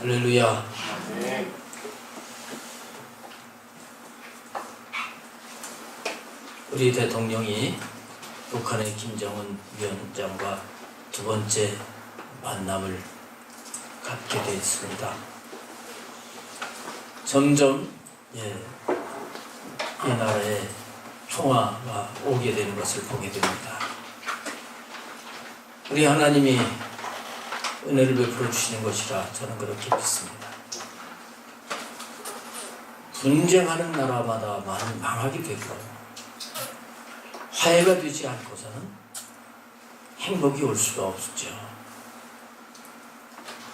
할렐루야. 네. 우리 대통령이 북한의 김정은 위원장과 두 번째 만남을 갖게 되었습니다. 점점 이 나라에 평화가 오게 되는 것을 보게 됩니다. 우리 하나님이 은혜를 베풀어 주시는 것이라 저는 그렇게 믿습니다. 분쟁하는 나라마다 망하게 되고 화해가 되지 않고서는 행복이 올 수가 없죠.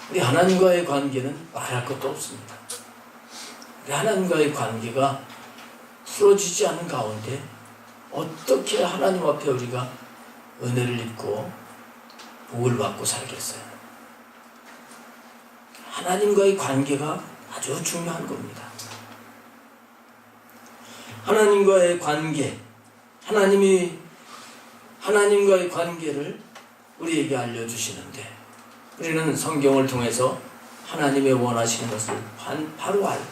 우리 하나님과의 관계는 말할 것도 없습니다. 우리 하나님과의 관계가 풀어지지 않은 가운데 어떻게 하나님 앞에 우리가 은혜를 입고 복을 받고 살겠어요? 하나님과의 관계가 아주 중요한 겁니다. 하나님과의 관계, 하나님과의 관계를 우리에게 알려주시는데 우리는 성경을 통해서 하나님의 원하시는 것을 바로 알고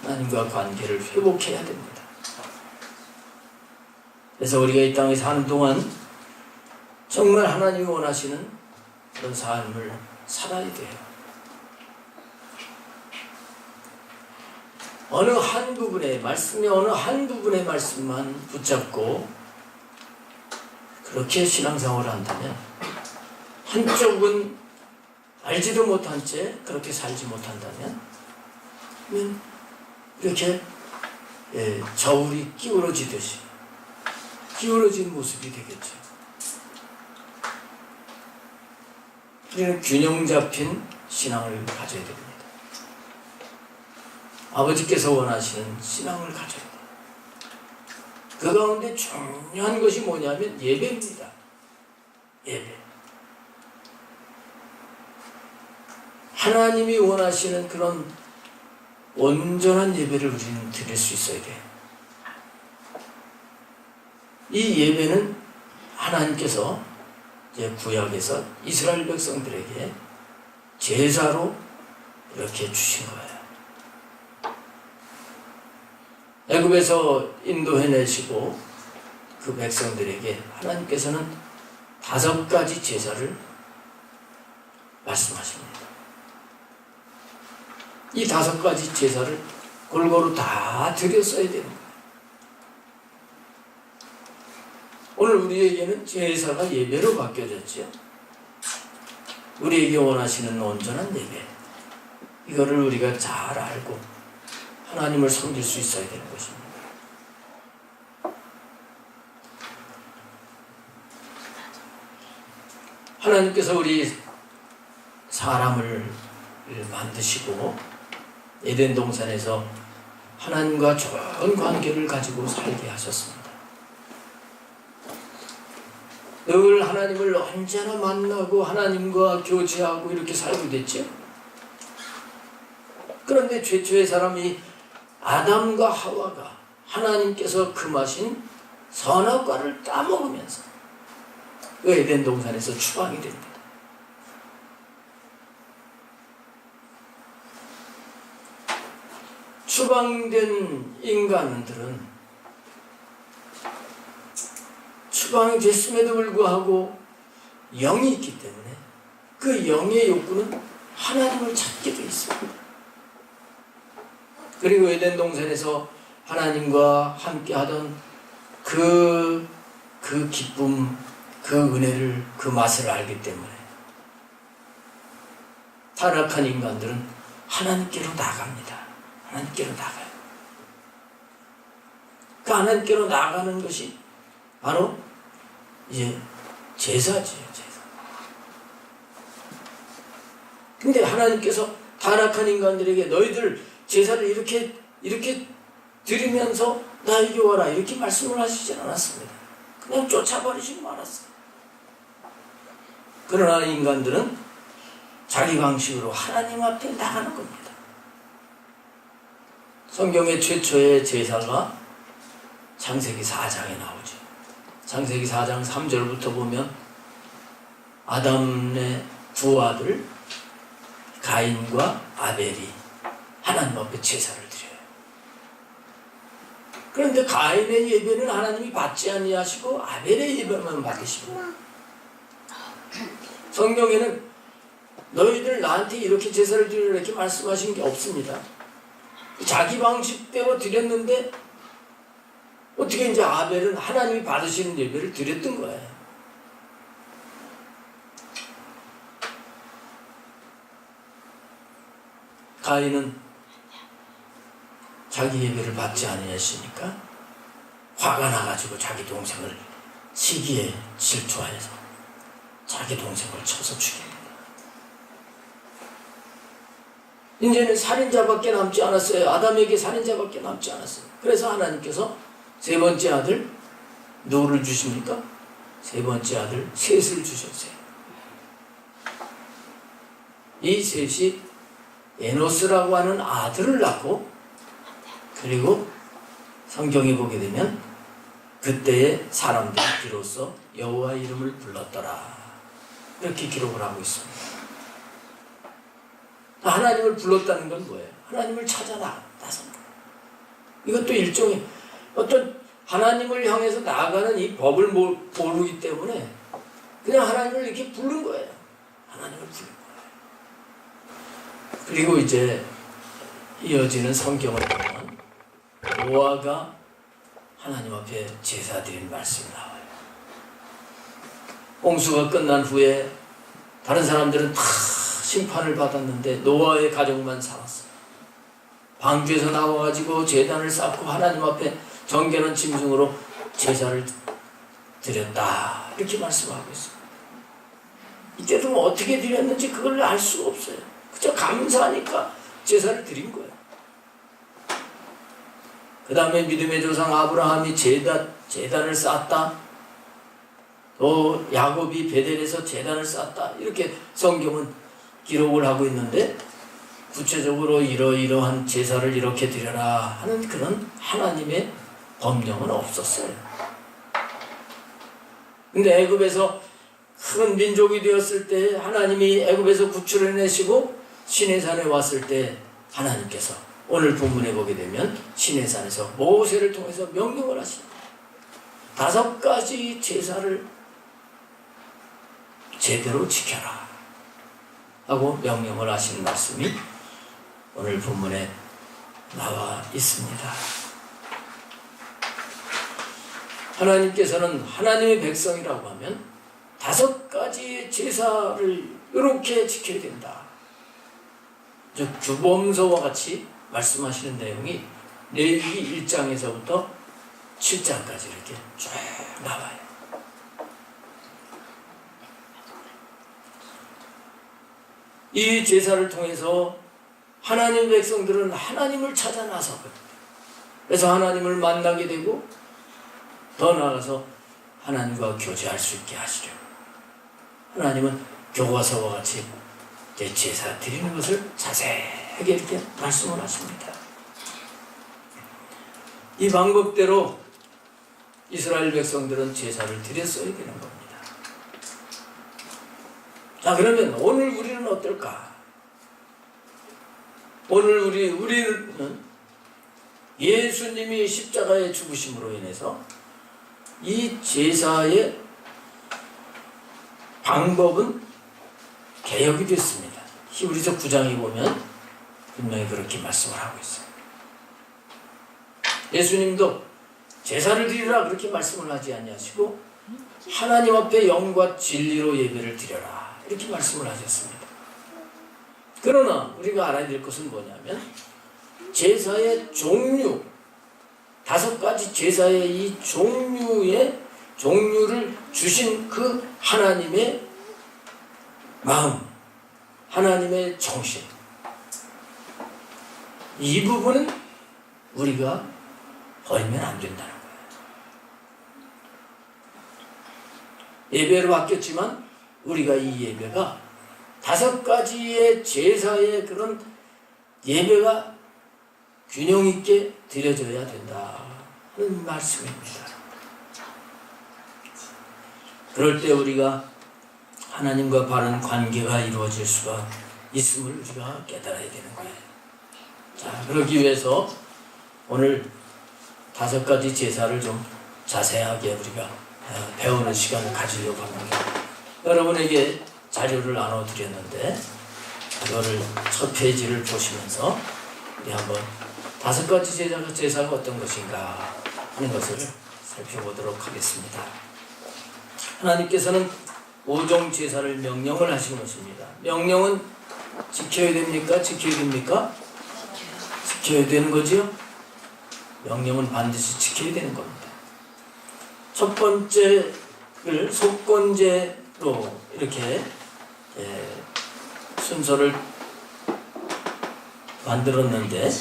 하나님과 관계를 회복해야 됩니다. 그래서 우리가 이 땅에 사는 동안 정말 하나님이 원하시는 그런 삶을 살아야 돼요. 어느 한 부분의 말씀이 어느 한 부분의 말씀만 붙잡고 그렇게 신앙생활을 한다면 한쪽은 알지도 못한 채 그렇게 살지 못한다면 이렇게 저울이 기울어지듯이 기울어진 모습이 되겠죠. 우리는 균형 잡힌 신앙을 가져야 됩니다. 아버지께서 원하시는 신앙을 가져야 돼요. 그 가운데 중요한 것이 뭐냐면 예배입니다. 예배. 하나님이 원하시는 그런 온전한 예배를 우리는 드릴 수 있어야 돼요. 이 예배는 하나님께서 이제 구약에서 이스라엘 백성들에게 제사로 이렇게 주신 거예요. 애굽에서 인도해내시고 그 백성들에게 하나님께서는 5가지 제사를 말씀하십니다. 이 5가지 제사를 골고루 다 드렸어야 되는 거예요. 오늘 우리에게는 제사가 예배로 바뀌어졌죠. 우리에게 원하시는 온전한 예배, 이거를 우리가 잘 알고 하나님을 섬길 수 있어야 되는 것입니다. 하나님께서 우리 사람을 만드시고 에덴 동산에서 하나님과 좋은 관계를 가지고 살게 하셨습니다. 늘 하나님을 언제나 만나고 하나님과 교제하고 이렇게 살고 됐죠. 그런데 최초의 사람이 아담과 하와가 하나님께서 금하신 선악과를 따먹으면서 그 에덴 동산에서 추방이 됩니다. 추방된 인간들은 추방이 됐음에도 불구하고 영이 있기 때문에 그 영의 욕구는 하나님을 찾게 되어 있습니다. 그리고 에덴 동산에서 하나님과 함께 하던 그 기쁨, 그 은혜를, 그 맛을 알기 때문에 타락한 인간들은 하나님께로 나갑니다. 하나님께로 나가요. 그 하나님께로 나가는 것이 바로 이제 제사지요, 제사. 근데 하나님께서 타락한 인간들에게 너희들 제사를 이렇게 드리면서 나에게 와라 이렇게 말씀을 하시지 않았습니다. 그냥 쫓아버리시고 말았어요. 그러나 인간들은 자기 방식으로 하나님 앞에 나가는 겁니다. 성경의 최초의 제사가 창세기 4장에 나오죠. 창세기 4장 3절부터 보면 아담의 두 아들 가인과 아벨이 하나님 앞에 제사를 드려요. 그런데 가인의 예배는 하나님이 받지 아니하시고 아벨의 예배만 받으시고, 성경에는 너희들 나한테 이렇게 제사를 드리라 이렇게 말씀하신 게 없습니다. 자기 방식대로 드렸는데 어떻게 이제 아벨은 하나님이 받으시는 예배를 드렸던 거예요. 가인은 자기 예배를 받지 아니하시니까 화가 나가지고 자기 동생을 시기에 질투하여서 자기 동생을 쳐서 죽입니다. 이제는 살인자밖에 남지 않았어요. 아담에게 살인자밖에 남지 않았어요. 그래서 하나님께서 세 번째 아들 누구를 주십니까? 세 번째 아들 셋을 주셨어요. 이 셋이 에노스라고 하는 아들을 낳고, 그리고 성경에 보게 되면 그때의 사람들이 비로소 여호와 이름을 불렀더라 이렇게 기록을 하고 있습니다. 하나님을 불렀다는 건 뭐예요? 하나님을 찾아 나선 거예요. 이것도 일종의 어떤 하나님을 향해서 나아가는 이 법을 모르기 때문에 그냥 하나님을 이렇게 부른 거예요. 하나님을 부른 거예요. 그리고 이제 이어지는 성경을 보면 노아가 하나님 앞에 제사 드린 말씀이 나와요. 홍수가 끝난 후에 다른 사람들은 다 심판을 받았는데 노아의 가족만 살았어요. 방주에서 나와가지고 제단을 쌓고 하나님 앞에 정결한 짐승으로 제사를 드렸다 이렇게 말씀하고 있어요. 이때도 뭐 어떻게 드렸는지 그걸 알 수가 없어요. 그저 감사하니까 제사를 드린 거예요. 그 다음에 믿음의 조상 아브라함이 제단을 쌓았다. 또 야곱이 베델에서 제단을 쌓았다. 이렇게 성경은 기록을 하고 있는데 구체적으로 이러이러한 제사를 이렇게 드려라 하는 그런 하나님의 법령은 없었어요. 근데 애굽에서 큰 민족이 되었을 때 하나님이 애굽에서 구출해내시고 시내산에 왔을 때 하나님께서 오늘 본문에 보게 되면 시내산에서 모세를 통해서 명령을 하십니다. 5가지 제사를 제대로 지켜라 하고 명령을 하시는 말씀이 오늘 본문에 나와 있습니다. 하나님께서는 하나님의 백성이라고 하면 5가지의 제사를 이렇게 지켜야 된다. 규범서와 같이 말씀하시는 내용이 레위기 1장에서부터 7장까지 이렇게 쭉 나와요. 이 제사를 통해서 하나님의 백성들은 하나님을 찾아 나서거든요. 그래서 하나님을 만나게 되고 더 나아가서 하나님과 교제할 수 있게 하시려고 하나님은 교과서와 같이 제사 드리는 것을 자세하게 이렇게 말씀을 하십니다. 이 방법대로 이스라엘 백성들은 제사를 드렸어야 되는 겁니다. 자, 그러면 오늘 우리는 어떨까? 오늘 우리는 예수님이 십자가에 죽으심으로 인해서 이 제사의 방법은 개혁이 됐습니다. 히브리서 9장에 보면 분명히 그렇게 말씀을 하고 있어요. 예수님도 제사를 드리라 그렇게 말씀을 하지 아니하시고 하나님 앞에 영과 진리로 예배를 드려라 이렇게 말씀을 하셨습니다. 그러나 우리가 알아야 될 것은 뭐냐면 제사의 종류 5가지 제사의 이 종류를 주신 그 하나님의 마음, 하나님의 정신, 이 부분은 우리가 버리면 안 된다는 거예요. 예배로 바뀌었지만 우리가 이 예배가 5가지의 제사의 그런 예배가 균형 있게 드려져야 된다 하는 말씀입니다. 그럴 때 우리가 하나님과 바른 관계가 이루어질 수가 있음을 우리가 깨달아야 되는 거예요. 자, 그러기 위해서 오늘 5가지 제사를 좀 자세하게 우리가 배우는 시간을 가지려고 합니다. 여러분에게 자료를 나눠드렸는데 이거를 첫 페이지를 보시면서 우리 한번 5가지 제사가 어떤 것인가 하는 것을 살펴보도록 하겠습니다. 하나님께서는 5종 제사를 명령을 하신 것입니다. 명령은 지켜야 됩니까? 지켜야 됩니까? 지켜야 되는 거지요? 명령은 반드시 지켜야 되는 겁니다. 첫 번째를 속건제로 이렇게 순서를 만들었는데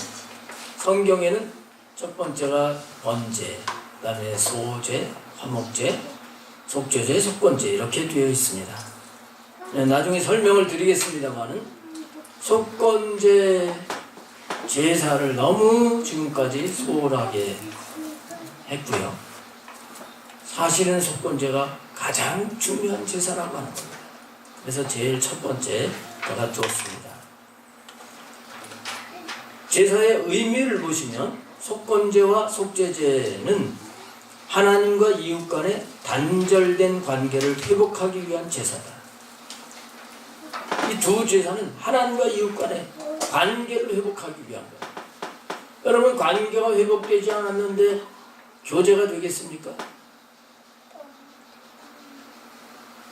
성경에는 첫 번째가 번제, 그 다음에 소제, 화목제, 속죄제, 속건제 이렇게 되어 있습니다. 나중에 설명을 드리겠습니다만은 속건제 제사를 너무 지금까지 소홀하게 했고요. 사실은 속건제가 가장 중요한 제사라고 하는 겁니다. 그래서 제일 첫 번째가 두었습니다. 제사의 의미를 보시면 속건제와 속죄제는 하나님과 이웃 간의 단절된 관계를 회복하기 위한 제사다. 이 두 제사는 하나님과 이웃 간의 관계를 회복하기 위한 거예요. 여러분, 관계가 회복되지 않았는데 교제가 되겠습니까?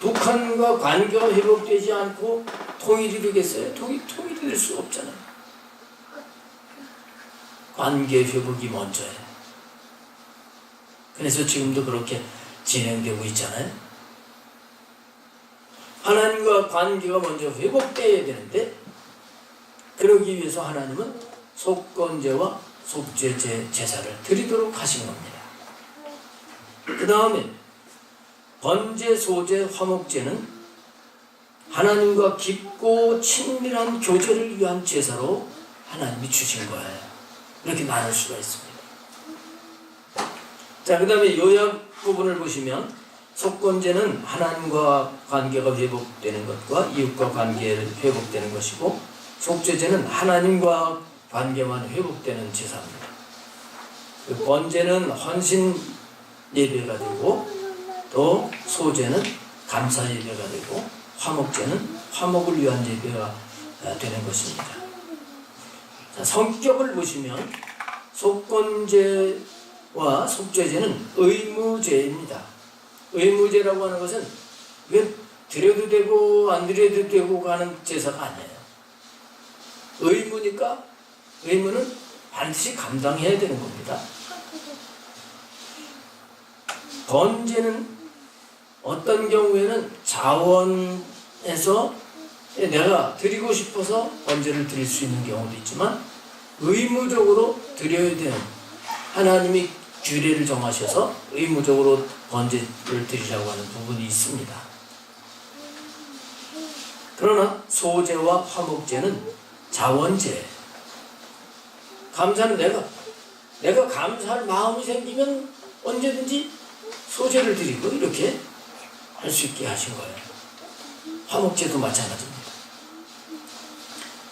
북한과 관계가 회복되지 않고 통일이 되겠어요? 통일이 될 수 없잖아요. 관계 회복이 먼저예요. 그래서 지금도 그렇게 진행되고 있잖아요. 하나님과 관계가 먼저 회복되어야 되는데 그러기 위해서 하나님은 속건제와 속죄제 제사를 드리도록 하신 겁니다. 그 다음에 번제, 소제, 화목제는 하나님과 깊고 친밀한 교제를 위한 제사로 하나님이 주신 거예요. 이렇게 나눌 수가 있습니다. 자, 그 다음에 요약 부분을 보시면 속건제는 하나님과 관계가 회복되는 것과 이웃과 관계가 회복되는 것이고 속죄제는 하나님과 관계만 회복되는 제사입니다. 번제는 헌신 예배가 되고 또 소제는 감사 예배가 되고 화목제는 화목을 위한 예배가 되는 것입니다. 자, 성격을 보시면 속건제와 속죄제는 의무제입니다. 의무제라고 하는 것은 이게 드려도 되고 안 드려도 되고 가는 제사가 아니에요. 의무니까 의무는 반드시 감당해야 되는 겁니다. 번제는 어떤 경우에는 자원에서 내가 드리고 싶어서 번제를 드릴 수 있는 경우도 있지만 의무적으로 드려야 되는, 하나님이 규례를 정하셔서 의무적으로 번제를 드리라고 하는 부분이 있습니다. 그러나 소제와 화목제는 자원제. 감사는 내가 감사할 마음이 생기면 언제든지 소제를 드리고 이렇게 할 수 있게 하신 거예요. 화목제도 마찬가지입니다.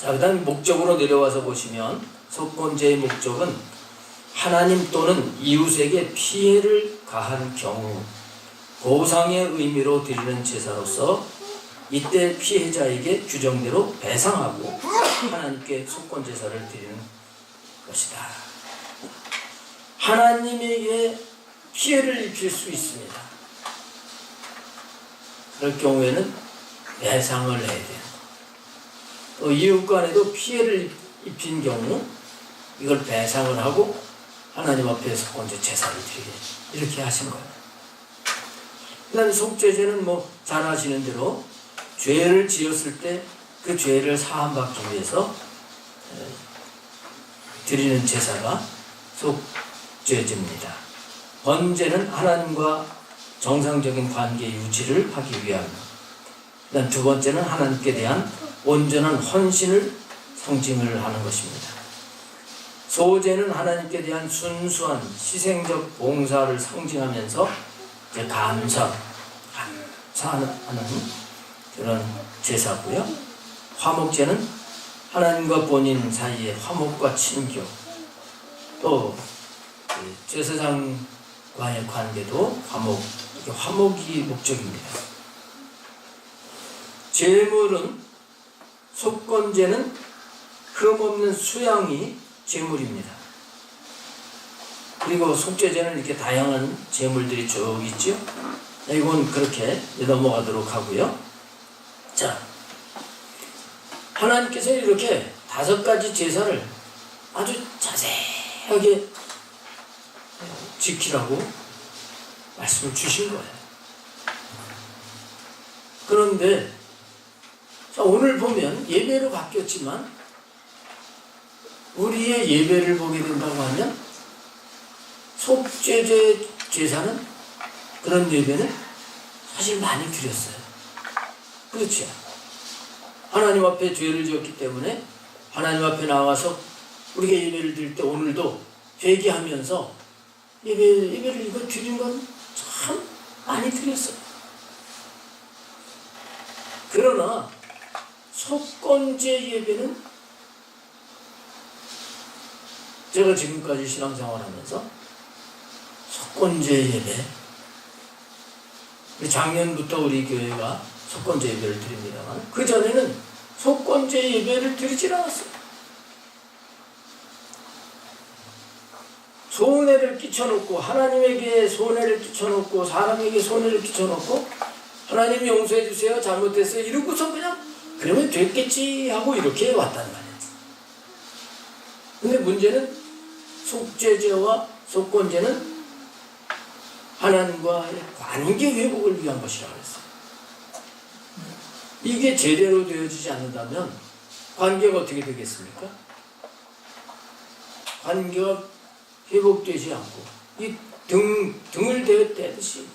자, 그 다음 목적으로 내려와서 보시면 속건제의 목적은 하나님 또는 이웃에게 피해를 가한 경우 보상의 의미로 드리는 제사로서 이때 피해자에게 규정대로 배상하고 하나님께 속건제사를 드리는 것이다. 하나님에게 피해를 입힐 수 있습니다. 그럴 경우에는 배상을 해야 돼요. 또 이웃 간에도 피해를 입힌 경우 이걸 배상을 하고 하나님 앞에 속건제 제사를 드리게 이렇게 하신 거예요. 그 다음에 속죄제는 잘 아시는 대로 죄를 지었을 때 그 죄를 사함받기 위해서 드리는 제사가 속죄제입니다. 번제는 하나님과 정상적인 관계 유지를 하기 위함. 그다음 두 번째는 하나님께 대한 온전한 헌신을 상징을 하는 것입니다. 소제는 하나님께 대한 순수한 희생적 봉사를 상징하면서 이제 감사하는 그런 제사고요. 화목제는 하나님과 본인 사이의 화목과 친교, 또 제사장과의 관계도 화목이 목적입니다. 제물은 속건제는 흠없는 수양이 제물입니다. 그리고 속죄제는 이렇게 다양한 제물들이 쭉 있죠. 이건 그렇게 넘어가도록 하고요. 자, 하나님께서 이렇게 5가지 제사를 아주 자세하게 지키라고 말씀을 주신 거예요. 그런데 자, 오늘 보면 예배로 바뀌었지만 우리의 예배를 보게 된다고 하면 속죄제 제사는 그런 예배는 사실 많이 드렸어요. 그렇죠? 하나님 앞에 죄를 지었기 때문에 하나님 앞에 나와서 우리가 예배를 드릴 때 오늘도 회개하면서 예배를 이거 드린 건 참 많이 드렸어요. 그러나 속건제 예배는 제가 지금까지 신앙생활하면서 속건제 예배, 작년부터 우리 교회가 속건제 예배를 드립니다만 그 전에는 속건제 예배를 드리질 않았어요. 손해를 끼쳐놓고 하나님에게 손해를 끼쳐놓고 사람에게 손해를 끼쳐놓고 하나님 용서해 주세요, 잘못했어요 이러고서 그냥 그러면 됐겠지 하고 이렇게 왔단 말이에요. 근데 문제는 속죄제와 속건제는 하나님과의 관계 회복을 위한 것이라고 했어요. 이게 제대로 되어지지 않는다면 관계가 어떻게 되겠습니까? 관계가 회복되지 않고 이 등을 대듯이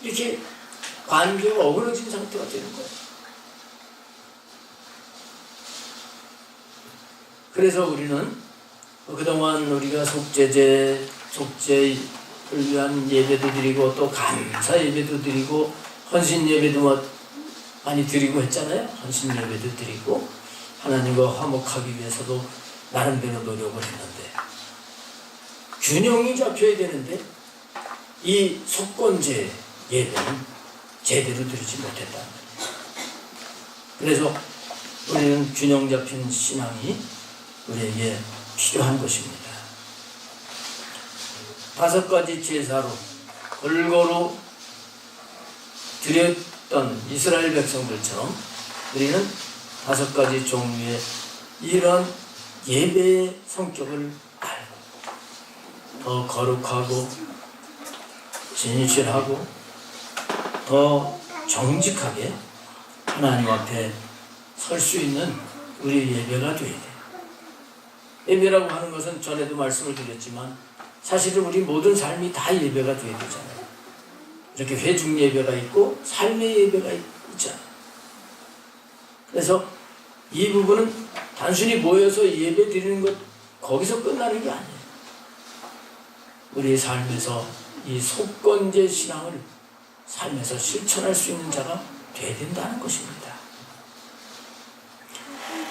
이렇게 관계가 어그러진 상태가 되는 거예요. 그래서 우리는 그동안 우리가 속죄를 위한 예배도 드리고 또 감사 예배도 드리고 헌신 예배도 많이 드리고 했잖아요. 헌신 예배도 드리고 하나님과 화목하기 위해서도 나름대로 노력을 했는데 균형이 잡혀야 되는데 이 속건제 예배는 제대로 드리지 못했다. 그래서 우리는 균형 잡힌 신앙이 우리에게 필요한 것입니다. 5가지 제사로 골고루 드렸던 이스라엘 백성들처럼 우리는 5가지 종류의 이런 예배의 성격을 알고 더 거룩하고 진실하고 더 정직하게 하나님 앞에 설 수 있는 우리 예배가 되어야 돼요. 예배라고 하는 것은 전에도 말씀을 드렸지만 사실은 우리 모든 삶이 다 예배가 되어야 되잖아요. 이렇게 회중 예배가 있고 삶의 예배가 있잖아요. 그래서 이 부분은 단순히 모여서 예배 드리는 것 거기서 끝나는 게 아니에요. 우리 삶에서 이 속건제 신앙을 삶에서 실천할 수 있는 자가 되어야 된다는 것입니다.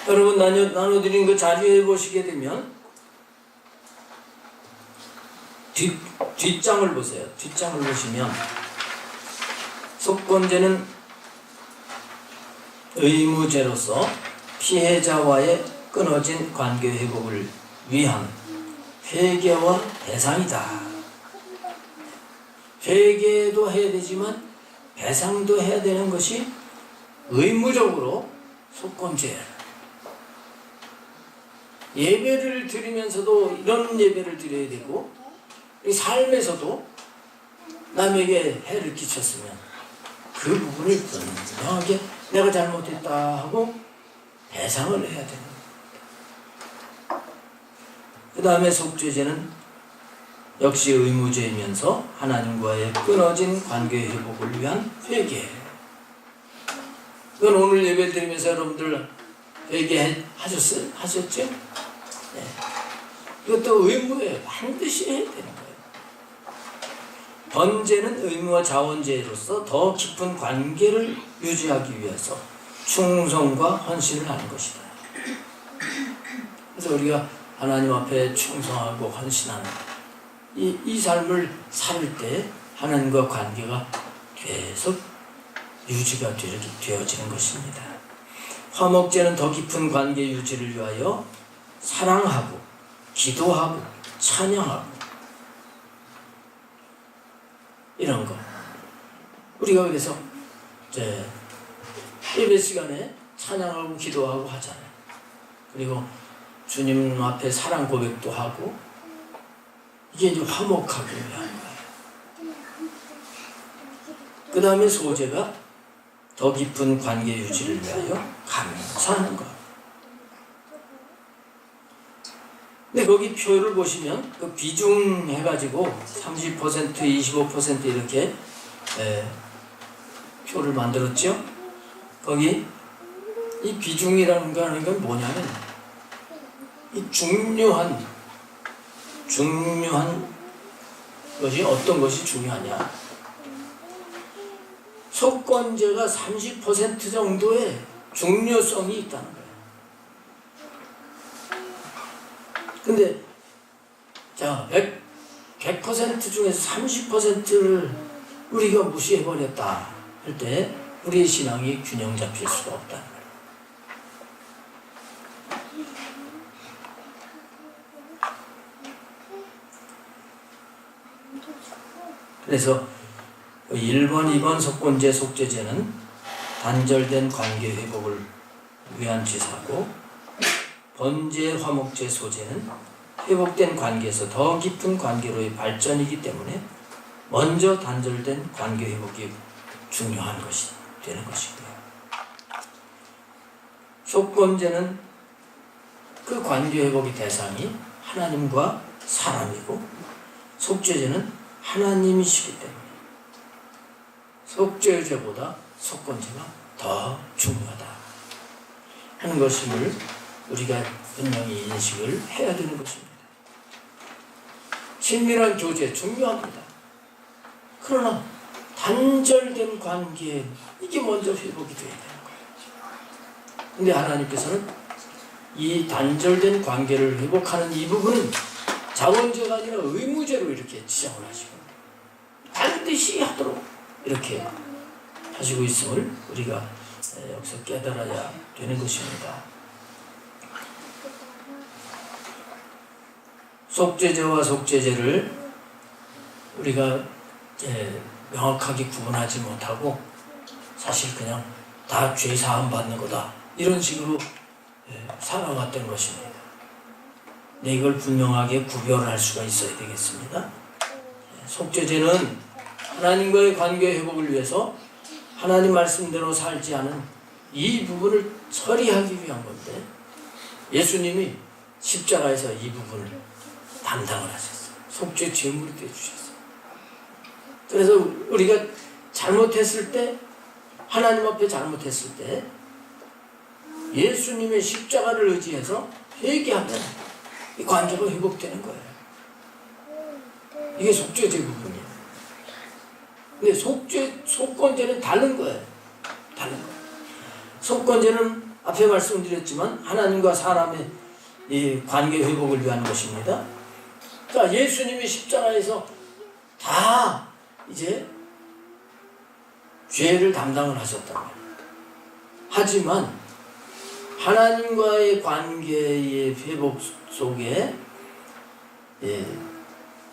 여러분 나눠드린 그 자료에 보시게 되면 뒷장을 보세요. 뒷장을 보시면 속건제는 의무제로서 피해자와의 끊어진 관계 회복을 위한 회개와 배상이다. 회개도 해야 되지만 배상도 해야 되는 것이 의무적으로 속건제예요. 예배를 드리면서도 이런 예배를 드려야 되고 삶에서도 남에게 해를 끼쳤으면 그 부분을 분명하게 내가 잘못했다 하고 배상을 해야 되는 거예요. 그 다음에 속죄제는 역시 의무제이면서 하나님과의 끊어진 관계 회복을 위한 회개예요. 그건 오늘 예배 드리면서 여러분들 회개하셨죠? 네. 이것도 의무예요. 반드시 해야 되는 거예요. 번제는 의무와 자원제로서 더 깊은 관계를 유지하기 위해서 충성과 헌신을 하는 것이다. 그래서 우리가 하나님 앞에 충성하고 헌신하는 이 삶을 살 때 하나님과 관계가 계속 유지가 되어지는 것입니다. 화목제는 더 깊은 관계 유지를 위하여 사랑하고 기도하고 찬양하고 이런 거. 우리가 그래서 이제 예배 시간에 찬양하고 기도하고 하잖아요. 그리고 주님 앞에 사랑 고백도 하고 이게 이제 화목하기 위한 거예요. 그 다음에 소제가 더 깊은 관계 유지를 위하여 감사하는 것. 근데 거기 표를 보시면 그 비중 해가지고 30%, 25% 이렇게 표를 만들었죠. 거기 이 비중이라는 거 하는 건 뭐냐면 이 중요한 것이 어떤 것이 중요하냐. 속건제가 30% 정도의 중요성이 있다는 거예요. 근데 자 100% 중에서 30%를 우리가 무시해버렸다 할 때 우리의 신앙이 균형 잡힐 수가 없다는 거예요. 그래서 1번, 2번 속건제, 속죄제는 단절된 관계 회복을 위한 제사고, 번제, 화목제, 소제는 회복된 관계에서 더 깊은 관계로의 발전이기 때문에 먼저 단절된 관계 회복이 중요한 것이 되는 것이고요. 속건제는 그 관계 회복의 대상이 하나님과 사람이고, 속죄제는 하나님이시기 때문에 속죄제보다 속건제가 더 중요하다 하는 것임을 우리가 분명히 인식을 해야 되는 것입니다. 친밀한 교제 중요합니다. 그러나 단절된 관계 이게 먼저 회복이 되어야 되는 거예요. 근데 하나님께서는 이 단절된 관계를 회복하는 이 부분은 자원제가 아니라 의무제로 이렇게 지정을 하시고 반드시 하도록 이렇게 하시고 있음을 우리가 여기서 깨달아야 되는 것입니다. 속죄제와 속죄제를 우리가 명확하게 구분하지 못하고 사실 그냥 다 죄 사함 받는 거다 이런 식으로 살아왔던 것입니다. 네, 이걸 분명하게 구별할 수가 있어야 되겠습니다. 속죄제는 하나님과의 관계 회복을 위해서 하나님 말씀대로 살지 않은 이 부분을 처리하기 위한 건데 예수님이 십자가에서 이 부분을 담당을 하셨어요. 속죄 제물이 되어주셨어요. 그래서 우리가 잘못했을 때 하나님 앞에 잘못했을 때 예수님의 십자가를 의지해서 회개하면 이 관계가 회복되는 거예요. 이게 속죄제 부분이에요. 근데 속건제는 다른 거예요. 다른 거예요. 속건제는 앞에 말씀드렸지만 하나님과 사람의 이 관계 회복을 위한 것입니다. 그러니까 예수님이 십자가에서 다 이제 죄를 담당을 하셨단 말이에요. 하지만 하나님과의 관계의 회복 속에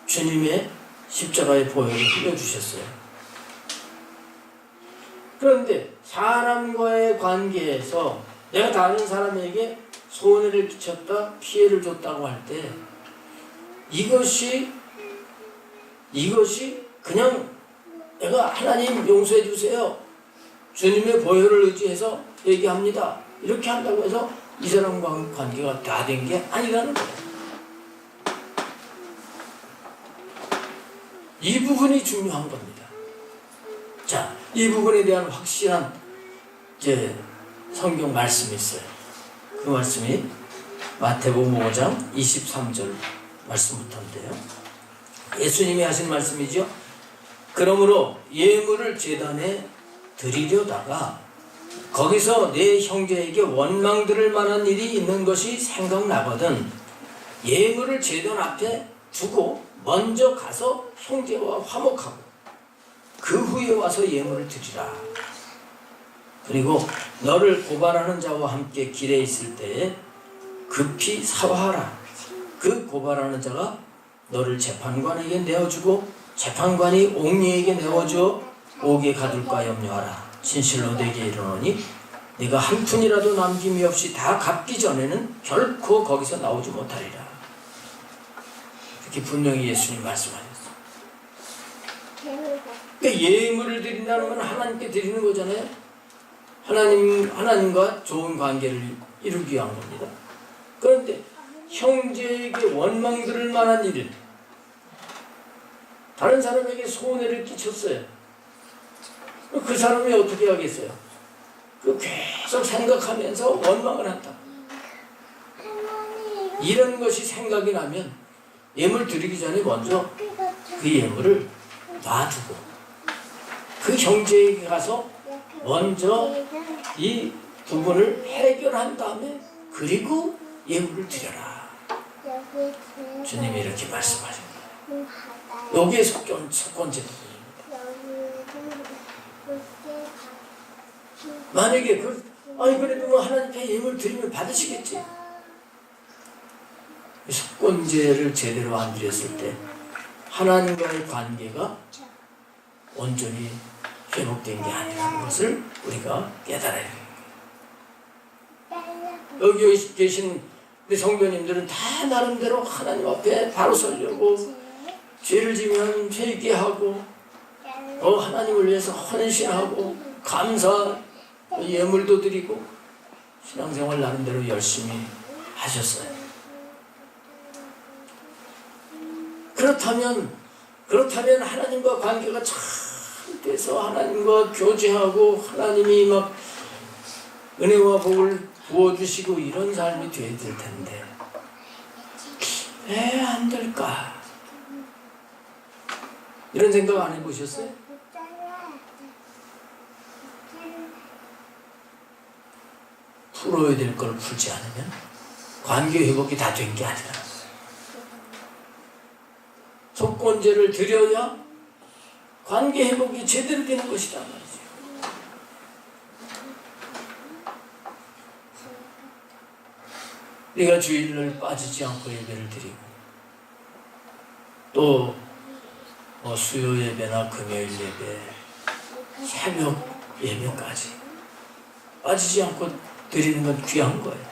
주님의 십자가의 보혈을 흘려주셨어요. 그런데 사람과의 관계에서 내가 다른 사람에게 손해를 끼쳤다, 피해를 줬다고 할 때 이것이 그냥 내가 하나님 용서해 주세요. 주님의 보혈을 의지해서 얘기합니다. 이렇게 한다고 해서 이 사람과의 관계가 다 된 게 아니라는 거예요. 이 부분이 중요한 겁니다. 자, 이 부분에 대한 확실한 성경 말씀이 있어요. 그 말씀이 마태복음 5장 23절 말씀부터인데요. 예수님이 하신 말씀이죠. 그러므로 예물을 제단에 드리려다가 거기서 내 형제에게 원망 들을 만한 일이 있는 것이 생각나거든 예물을 제단 앞에 두고 먼저 가서 형제와 화목하고 그 후에 와서 예물을 드리라. 그리고 너를 고발하는 자와 함께 길에 있을 때에 급히 사화하라. 그 고발하는 자가 너를 재판관에게 내어주고 재판관이 옥리에게 내어주어 옥에 가둘까 염려하라. 진실로 내게 이르노니 네가 한 푼이라도 남김이 없이 다 갚기 전에는 결코 거기서 나오지 못하리라. 이렇게 분명히 예수님 말씀하셨어요. 그러니까 예물을 드린다는 건 하나님께 드리는 거잖아요. 하나님과 좋은 관계를 이루기 위한 겁니다. 그런데 형제에게 원망 들을 만한 일을 다른 사람에게 손해를 끼쳤어요. 그 사람이 어떻게 하겠어요? 그 계속 생각하면서 원망을 한다. 이런 것이 생각이 나면 예물 드리기 전에 먼저 그 예물을 놔두고 그 형제에게 가서 먼저 이 부분을 해결한 다음에 그리고 예물을 드려라. 주님이 이렇게 말씀하십니다. 여기에 첫 번째 부분입니다. 만약에 그래도 뭐 하나님께 예물 드리면 받으시겠지. 속건제를 제대로 안 드렸을 때 하나님과의 관계가 온전히 회복된 게 아니라는 것을 우리가 깨달아야 됩니다. 여기 계신 우리 성도님들은 다 나름대로 하나님 앞에 바로 서려고 죄를 지면 회개하고 하나님을 위해서 헌신하고 감사 예물도 드리고 신앙생활 나름대로 열심히 하셨어요. 그렇다면 하나님과 관계가 잘 돼서 하나님과 교제하고 하나님이 막 은혜와 복을 부어주시고 이런 삶이 돼야 될 텐데 왜 안 될까? 이런 생각 안 해보셨어요? 풀어야 될 걸 풀지 않으면 관계 회복이 다 된 게 아니라 속건제를 드려야 관계 회복이 제대로 되는 것이란 말이죠. 우리가 주일을 빠지지 않고 예배를 드리고 또 수요 예배나 금요일 예배, 새벽 예배까지 빠지지 않고 드리는 건 귀한 거예요.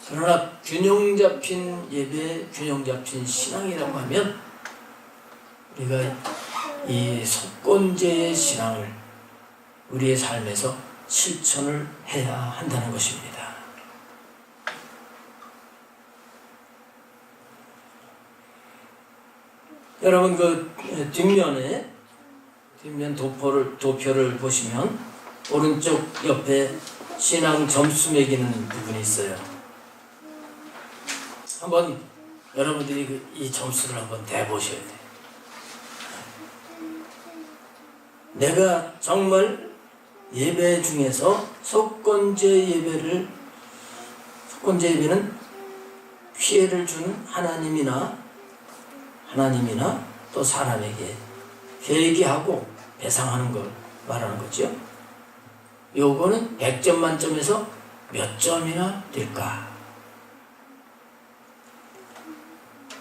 그러나 균형 잡힌 예배, 균형 잡힌 신앙이라고 하면 우리가 이 속건제의 신앙을 우리의 삶에서 실천을 해야 한다는 것입니다. 여러분 뒷면 도표를 보시면 오른쪽 옆에 신앙 점수 매기는 부분이 있어요. 한번 여러분들이 이 점수를 한번 대보셔야 돼요. 내가 정말 예배 중에서 속건제 예배는 피해를 주는 하나님이나 또 사람에게 회개하고 배상하는 걸 말하는 거죠. 요거는 100점 만점에서 몇 점이나 될까?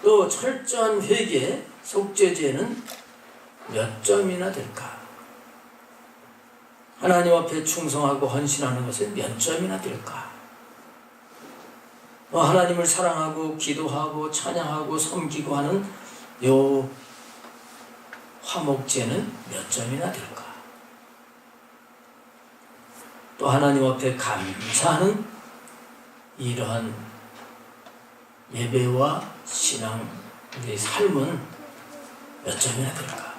또 철저한 회개, 속죄제는 몇 점이나 될까? 하나님 앞에 충성하고 헌신하는 것은 몇 점이나 될까? 하나님을 사랑하고 기도하고 찬양하고 섬기고 하는 요 화목제는 몇 점이나 될까? 또 하나님 앞에 감사하는 이러한 예배와 신앙, 우리의 삶은 몇 점이나 될까?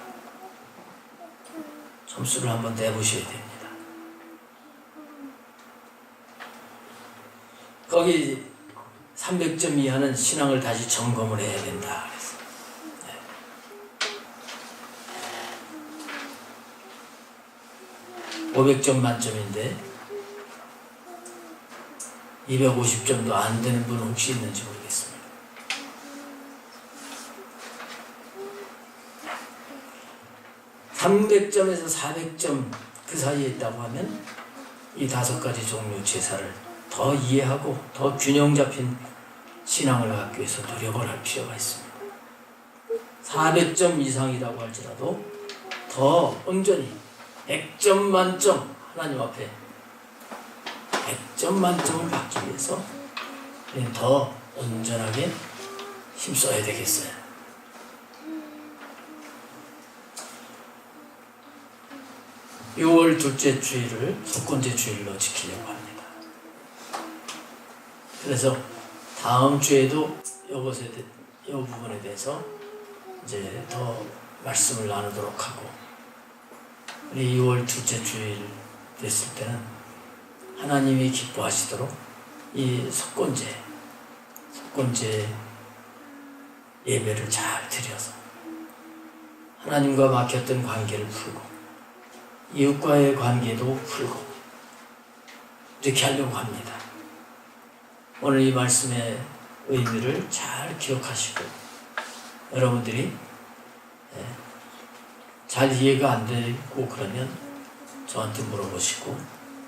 점수를 한번 내보셔야 됩니다. 거기 300점 이하는 신앙을 다시 점검을 해야 된다. 그래서. 500점 만점인데 250점도 안 되는 분 혹시 있는지 모르겠습니다. (300점에서) 400점 그 사이에 있다고 하면 이 5가지 종류 제사를 더 이해하고 더 균형 잡힌 신앙을 갖기 위해서 노력을 할 필요가 있습니다. 400점 이상이라고 할지라도 더 온전히 100점 만점 하나님 앞에 100점 만점을 받기 위해서 더 온전하게 힘써야 되겠어요. (6월) 둘째 주일을 속건제 주일로 지키려고 합니다. 그래서 다음 주에도 이 부분에 대해서 이제 더 말씀을 나누도록 하고, 우리 2월 둘째 주일 됐을 때는 하나님이 기뻐하시도록 이 속건제 예배를 잘 드려서 하나님과 막혔던 관계를 풀고 이웃과의 관계도 풀고 이렇게 하려고 합니다. 오늘 이 말씀의 의미를 잘 기억하시고, 여러분들이 잘 이해가 안 되고 그러면 저한테 물어보시고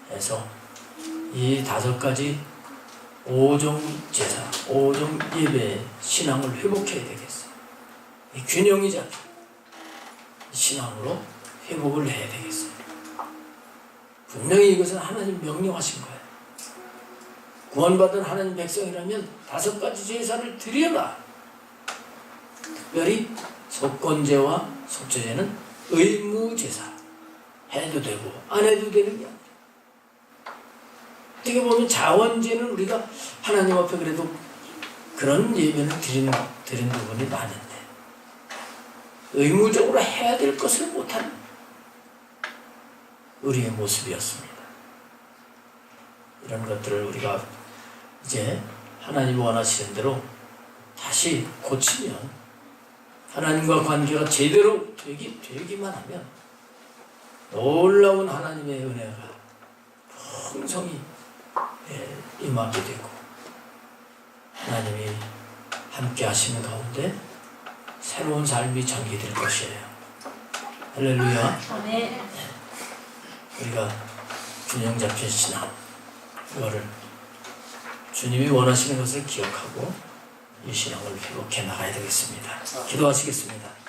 해서 이 5가지 5종 제사, 5종 예배 신앙을 회복해야 되겠어요. 이 균형이 잡힌 신앙으로 회복을 해야 되겠어요. 분명히 이것은 하나님 명령하신 거예요. 구원받은 하나님 백성이라면 5가지 제사를 드려라. 특별히 속건제와 속죄제는 의무제사. 해도 되고 안 해도 되는 게 아니에요. 어떻게 보면 자원제는 우리가 하나님 앞에 그래도 그런 예배를 드리는 부분이 많은데, 의무적으로 해야 될 것을 못하는 우리의 모습이었습니다. 이런 것들을 우리가 이제 하나님 원하시는 대로 다시 고치면, 하나님과 관계가 제대로 되기만 하면 놀라운 하나님의 은혜가 풍성히 임하게 되고, 하나님이 함께 하시는 가운데 새로운 삶이 전개될 것이에요. 할렐루야. 아멘. 우리가 균형 잡힌 신앙, 이거를 주님이 원하시는 것을 기억하고 이 신앙을 회복해 나가야 되겠습니다. 기도하시겠습니다.